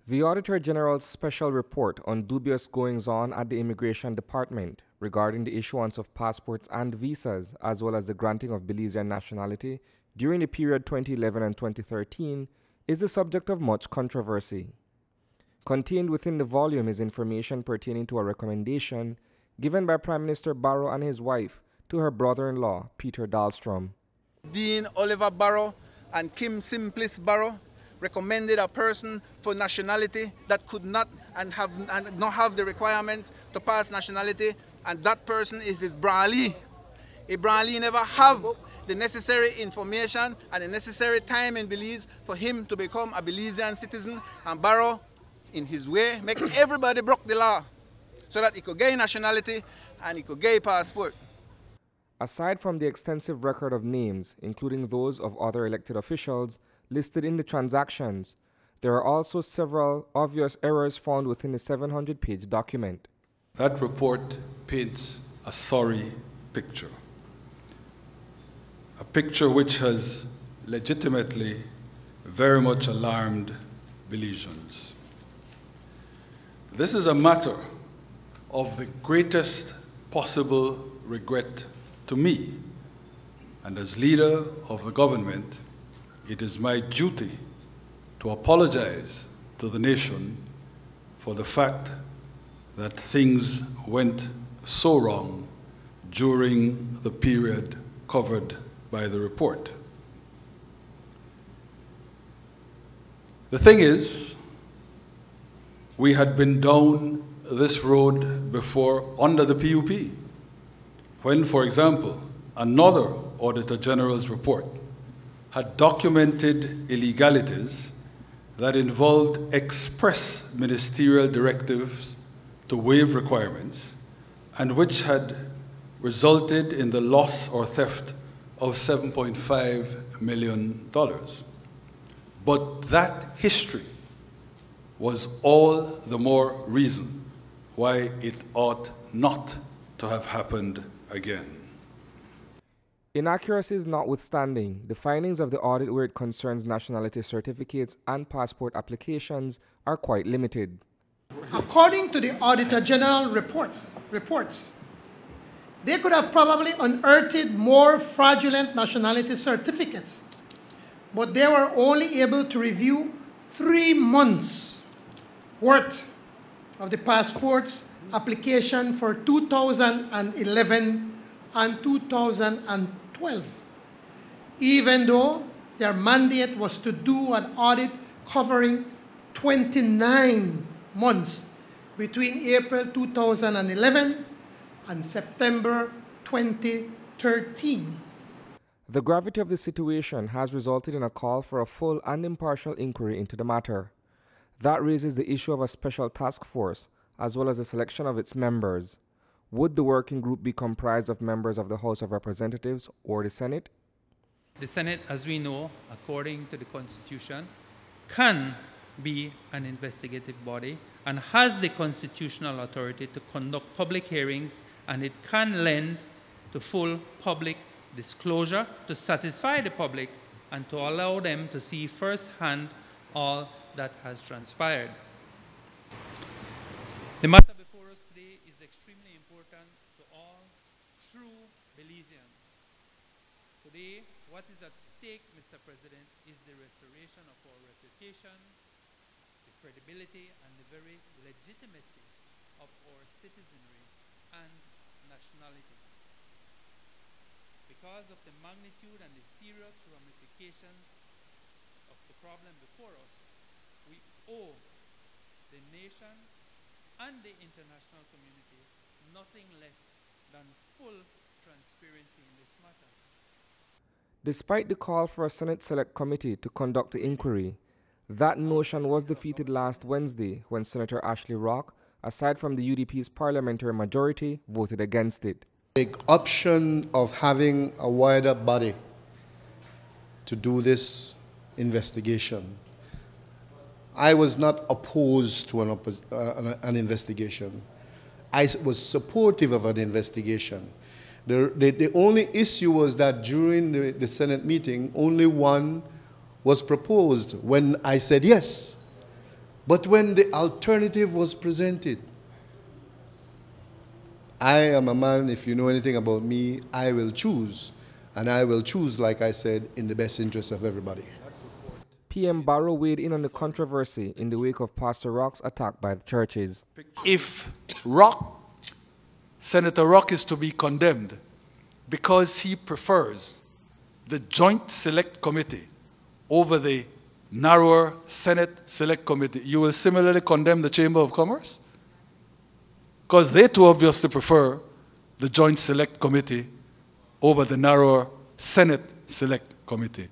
The Auditor General's special report on dubious goings-on at the Immigration Department regarding the issuance of passports and visas, as well as the granting of Belizean nationality during the period 2011 and 2013, is the subject of much controversy. Contained within the volume is information pertaining to a recommendation given by Prime Minister Barrow and his wife to her brother-in-law, Peter Dahlstrom. Dean Oliver Barrow and Kim Simplice Barrow recommended a person for nationality that could not have the requirements to pass nationality, and that person is his Brawley. Brawley never have the necessary information and the necessary time in Belize for him to become a Belizean citizen, and Barrow, in his way, make everybody broke the law so that he could gain nationality and he could get a passport. Aside from the extensive record of names, including those of other elected officials, listed in the transactions, there are also several obvious errors found within the 700-page document. That report paints a sorry picture. A picture which has legitimately very much alarmed Belizeans. This is a matter of the greatest possible regret to me, and as leader of the government, it is my duty to apologize to the nation for the fact that things went so wrong during the period covered by the report. The thing is, we had been down this road before under the P.U.P. when, for example, another Auditor General's report had documented illegalities that involved express ministerial directives to waive requirements and which had resulted in the loss or theft of $7.5 million. But that history was all the more reason why it ought not to have happened again. Inaccuracies notwithstanding, the findings of the audit where it concerns nationality certificates and passport applications are quite limited. According to the Auditor General reports, they could have probably unearthed more fraudulent nationality certificates, but they were only able to review 3 months worth of the passports application for 2011 and 2012, even though their mandate was to do an audit covering 29 months between April 2011 and September 2013. The gravity of the situation has resulted in a call for a full and impartial inquiry into the matter. That raises the issue of a special task force, as well as the selection of its members. Would the working group be comprised of members of the House of Representatives or the Senate? The Senate, as we know, according to the Constitution, can be an investigative body and has the constitutional authority to conduct public hearings, and it can lend to full public disclosure to satisfy the public and to allow them to see firsthand all that has transpired. The matter before us today is extremely important to all true Belizeans. Today, what is at stake, Mr. President, is the restoration of our reputation, the credibility, and the very legitimacy of our citizenry and nationality. Because of the magnitude and the serious ramifications of the problem before us, we owe the nation and the international community nothing less than full transparency in this matter. Despite the call for a Senate Select Committee to conduct the inquiry, that notion was defeated last Wednesday when Senator Ashley Rock, aside from the U.D.P's parliamentary majority, voted against it. The option of having a wider body to do this investigation, I was not opposed to an investigation. I was supportive of an investigation. The only issue was that during the Senate meeting, only one was proposed when I said yes. But when the alternative was presented, I am a man, if you know anything about me, I will choose. And I will choose, like I said, in the best interest of everybody. PM Barrow weighed in on the controversy in the wake of Pastor Rock's attack by the churches. If Senator Rock is to be condemned because he prefers the Joint Select Committee over the narrower Senate Select Committee, you will similarly condemn the Chamber of Commerce? Because they too obviously prefer the Joint Select Committee over the narrower Senate Select Committee.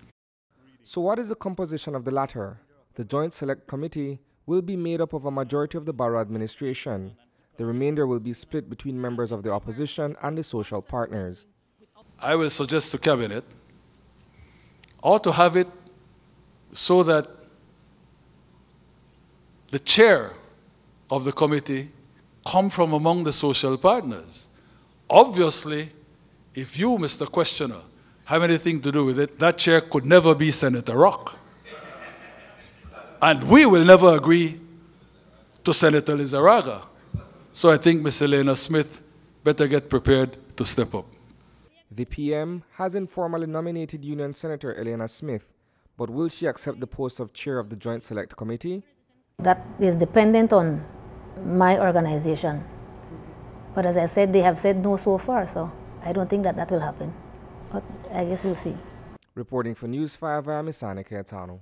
So what is the composition of the latter? The Joint Select Committee will be made up of a majority of the Barrow administration. The remainder will be split between members of the opposition and the social partners. I will suggest to Cabinet ought to have it so that the chair of the committee come from among the social partners. Obviously, if you, Mr. Questioner, have anything to do with it, that chair could never be Senator Rock. And we will never agree to Senator Lizarraga. So I think Ms. Elena Smith better get prepared to step up. The PM has informally nominated Union Senator Elena Smith, but will she accept the post of chair of the Joint Select Committee? That is dependent on my organization. But as I said, they have said no so far, so I don't think that will happen. But I guess we'll see. Reporting for News 5, I'm Isani Cayetano.